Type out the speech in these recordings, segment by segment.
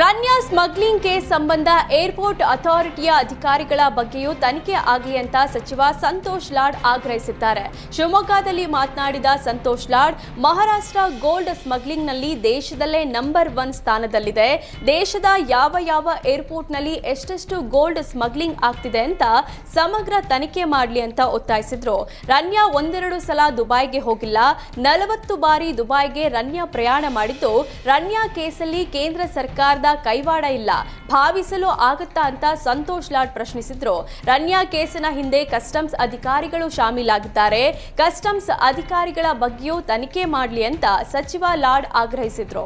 Ranya smuggling case ಸಂಬಂಧ airport ಅಥಾರಿಟಿಯ ಅಧಿಕಾರಿಗಳ ಬಗ್ಗೆಯೂ ತನಿಖೆ ಆಗಲಿ ಅಂತ ಸಚಿವ ಸಂತೋಷ್ ಲಾಡ್ ಆಗ್ರಹಿಸಿದ್ದಾರೆ. ಶಿವಮೊಗ್ಗದಲ್ಲಿ ಮಾತನಾಡಿದ ಸಂತೋಷ್ ಲಾಡ್, ಮಹಾರಾಷ್ಟ್ರ ಗೋಲ್ಡ್ ಸ್ಮಗ್ಲಿಂಗ್ನಲ್ಲಿ ದೇಶದಲ್ಲೇ ನಂಬರ್ 1 ಸ್ಥಾನದಲ್ಲಿದೆ. ದೇಶದ ಯಾವ ಏರ್ಪೋರ್ಟ್ನಲ್ಲಿ ಎಷ್ಟೆಷ್ಟು ಗೋಲ್ಡ್ ಸ್ಮಗ್ಲಿಂಗ್ ಆಗ್ತಿದೆ ಅಂತ ಸಮಗ್ರ ತನಿಖೆ ಮಾಡಲಿ ಅಂತ ಒತ್ತಾಯಿಸಿದ್ರು. ರನ್ಯಾ ಒಂದೆರಡು ಸಲ ದುಬೈಗೆ ಹೋಗಿಲ್ಲ, 40 ಬಾರಿ ದುಬೈಗೆ ರನ್ಯಾ ಪ್ರಯಾಣ ಮಾಡಿದ್ದು, ರನ್ಯಾ ಕೇಸಲ್ಲಿ ಕೇಂದ್ರ ಸರ್ಕಾರದ ಕೈವಾಡ ಇಲ್ಲ, ಭಾವಿಸಲು ಆಗತ್ತಾ ಅಂತ ಸಂತೋಷ್ ಲಾಡ್ ಪ್ರಶ್ನಿಸಿದ್ರು. ರನ್ಯಾ ಕೇಸಿನ ಹಿಂದೆ ಕಸ್ಟಮ್ಸ್ ಅಧಿಕಾರಿಗಳು ಶಾಮೀಲಾಗಿದ್ದಾರೆ. ಕಸ್ಟಮ್ಸ್ ಅಧಿಕಾರಿಗಳ ಬಗ್ಗೆಯೂ ತನಿಖೆ ಮಾಡಲಿ ಅಂತ ಸಚಿವ ಲಾಡ್ ಆಗ್ರಹಿಸಿದ್ರು.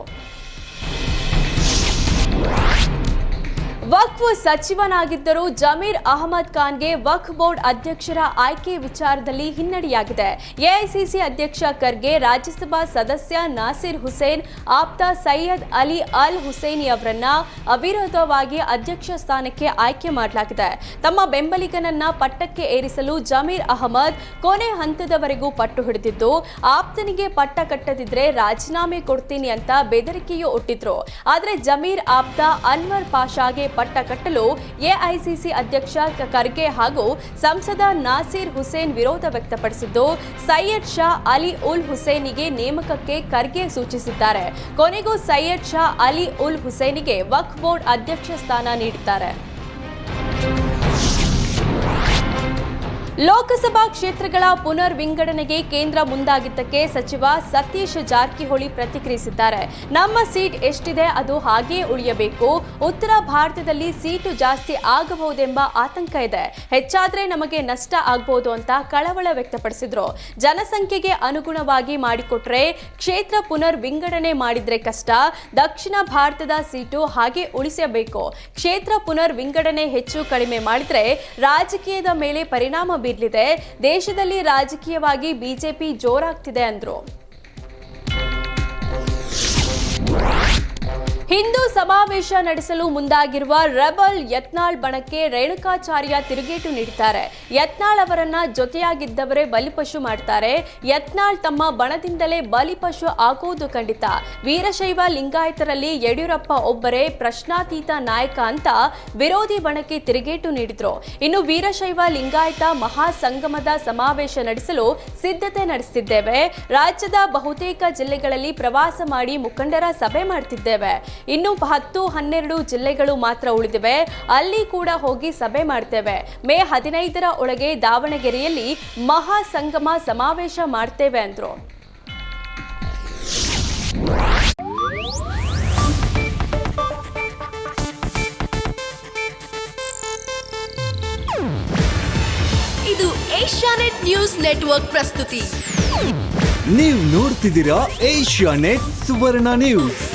ವಕ್ಫ್ ಸಚಿವನಾಗಿದ್ದರೂ ಜಮೀರ್ ಅಹಮದ್ ಖಾನ್ಗೆ ವಕ್ಫ್ ಬೋರ್ಡ್ ಅಧ್ಯಕ್ಷರ ಆಯ್ಕೆ ವಿಚಾರದಲ್ಲಿ ಹಿನ್ನಡೆಯಾಗಿದೆ. ಎಐಸಿಸಿ ಅಧ್ಯಕ್ಷ ಖರ್ಗೆ, ರಾಜ್ಯಸಭಾ ಸದಸ್ಯ ನಾಸಿರ್ ಹುಸೇನ್, ಆಪ್ತ ಸೈಯದ್ ಅಲಿ ಅಲ್ ಹುಸೇನಿ ಅವರನ್ನ ಅವಿರೋಧವಾಗಿ ಅಧ್ಯಕ್ಷ ಸ್ಥಾನಕ್ಕೆ ಆಯ್ಕೆ ಮಾಡಲಾಗಿದೆ. ತಮ್ಮ ಬೆಂಬಲಿಗನನ್ನ ಪಟ್ಟಕ್ಕೆ ಏರಿಸಲು ಜಮೀರ್ ಅಹಮದ್ ಕೊನೆ ಹಂತದವರೆಗೂ ಪಟ್ಟು ಹಿಡಿದಿದ್ದು, ಆಪ್ತನಿಗೆ ಪಟ್ಟ ಕಟ್ಟದಿದ್ರೆ ರಾಜೀನಾಮೆ ಕೊಡ್ತೀನಿ ಅಂತ ಬೆದರಿಕೆಯೂ ಒಟ್ಟಿದ್ರು. ಆದರೆ ಜಮೀರ್ ಆಪ್ತ ಅನ್ವರ್ ಪಾಷಾಗೆ ಪಟ್ಟ ಕಟ್ಟಲು ಎಐಸಿಸಿ ಅಧ್ಯಕ್ಷ ಖರ್ಗೆ ಹಾಗೂ ಸಂಸದ ನಾಸಿರ್ ಹುಸೇನ್ ವಿರೋಧ ವ್ಯಕ್ತಪಡಿಸಿದ್ದು, ಸೈಯದ್ ಶಾ ಅಲಿ ಉಲ್ ಹುಸೇನಿಗೆ ನೇಮಕಕ್ಕೆ ಖರ್ಗೆ ಸೂಚಿಸಿದ್ದಾರೆ. ಕೊನೆಗೂ ಸೈಯದ್ ಶಾ ಅಲಿ ಉಲ್ ಹುಸೇನಿಗೆ ವಕ್ಫ್ ಬೋರ್ಡ್ ಅಧ್ಯಕ್ಷ ಸ್ಥಾನ ನೀಡಿದ್ದಾರೆ. ಲೋಕಸಭಾ ಕ್ಷೇತ್ರಗಳ ಪುನರ್ ವಿಂಗಡಣೆಗೆ ಕೇಂದ್ರ ಮುಂದಾಗಿದ್ದಕ್ಕೆ ಸಚಿವ ಸತೀಶ್ ಜಾರಕಿಹೊಳಿ ಪ್ರತಿಕ್ರಿಯಿಸಿದ್ದಾರೆ. ನಮ್ಮ ಸೀಟ್ ಎಷ್ಟಿದೆ ಅದು ಹಾಗೆಯೇ ಉಳಿಯಬೇಕು. ಉತ್ತರ ಭಾರತದಲ್ಲಿ ಸೀಟು ಜಾಸ್ತಿ ಆಗಬಹುದೆಂಬ ಆತಂಕ ಇದೆ. ಹೆಚ್ಚಾದ್ರೆ ನಮಗೆ ನಷ್ಟ ಆಗಬಹುದು ಅಂತ ಕಳವಳ ವ್ಯಕ್ತಪಡಿಸಿದ್ರು. ಜನಸಂಖ್ಯೆಗೆ ಅನುಗುಣವಾಗಿ ಮಾಡಿಕೊಟ್ರೆ ಕ್ಷೇತ್ರ ಪುನರ್ ವಿಂಗಡಣೆ ಮಾಡಿದ್ರೆ ಕಷ್ಟ. ದಕ್ಷಿಣ ಭಾರತದ ಸೀಟು ಹಾಗೆ ಉಳಿಸಬೇಕು. ಕ್ಷೇತ್ರ ಪುನರ್ ವಿಂಗಡಣೆ ಹೆಚ್ಚು ಕಡಿಮೆ ಮಾಡಿದ್ರೆ ರಾಜಕೀಯದ ಮೇಲೆ ಪರಿಣಾಮ ಬೀರಲಿದೆ. ದೇಶದಲ್ಲಿ ರಾಜಕೀಯವಾಗಿ ಬಿಜೆಪಿ ಜೋರಾಗ್ತಿದೆ ಅಂದ್ರು. ಹಿಂದೂ ಸಮಾವೇಶ ನಡೆಸಲು ಮುಂದಾಗಿರುವ ರೆಬಲ್ ಯತ್ನಾಳ್ ಬಣಕ್ಕೆ ರೇಣುಕಾಚಾರ್ಯ ತಿರುಗೇಟು ನೀಡಿದ್ದಾರೆ. ಯತ್ನಾಳ್ ಅವರನ್ನ ಜೊತೆಯಾಗಿದ್ದವರೇ ಬಲಿಪಶು ಮಾಡ್ತಾರೆ. ಯತ್ನಾಳ್ ತಮ್ಮ ಬಣದಿಂದಲೇ ಬಲಿಪಶು ಆಗುವುದು ಖಂಡಿತ. ವೀರಶೈವ ಲಿಂಗಾಯತರಲ್ಲಿ ಯಡಿಯೂರಪ್ಪ ಒಬ್ಬರೇ ಪ್ರಶ್ನಾತೀತ ನಾಯಕ ಅಂತ ವಿರೋಧಿ ಬಣಕ್ಕೆ ತಿರುಗೇಟು ನೀಡಿದ್ರು. ಇನ್ನು ವೀರಶೈವ ಲಿಂಗಾಯತ ಮಹಾಸಂಗಮದ ಸಮಾವೇಶ ನಡೆಸಲು ಸಿದ್ಧತೆ ನಡೆಸುತ್ತಿದ್ದೇವೆ. ರಾಜ್ಯದ ಬಹುತೇಕ ಜಿಲ್ಲೆಗಳಲ್ಲಿ ಪ್ರವಾಸ ಮಾಡಿ ಮುಖಂಡರ ಸಭೆ ಮಾಡ್ತಿದ್ದೇವೆ. ಇನ್ನು 10-12 ಜಿಲ್ಲೆಗಳು ಮಾತ್ರ ಉಳಿದಿವೆ. ಅಲ್ಲಿ ಕೂಡ ಹೋಗಿ ಸಭೆ ಮಾಡ್ತೇವೆ. ಮೇ 15ರ ಒಳಗೆ ದಾವಣಗೆರೆಯಲ್ಲಿ ಮಹಾಸಂಗಮ ಸಮಾವೇಶ ಮಾಡ್ತೇವೆ ಅಂದ್ರು. ಇದು ಏಷ್ಯಾನೆಟ್ ನ್ಯೂಸ್ ನೆಟ್ವರ್ಕ್ ಪ್ರಸ್ತುತಿ. ನೀವು ನೋಡ್ತಿದ್ದೀರಾ ಏಷ್ಯಾನೆಟ್ ಸುವರ್ಣ ನ್ಯೂಸ್.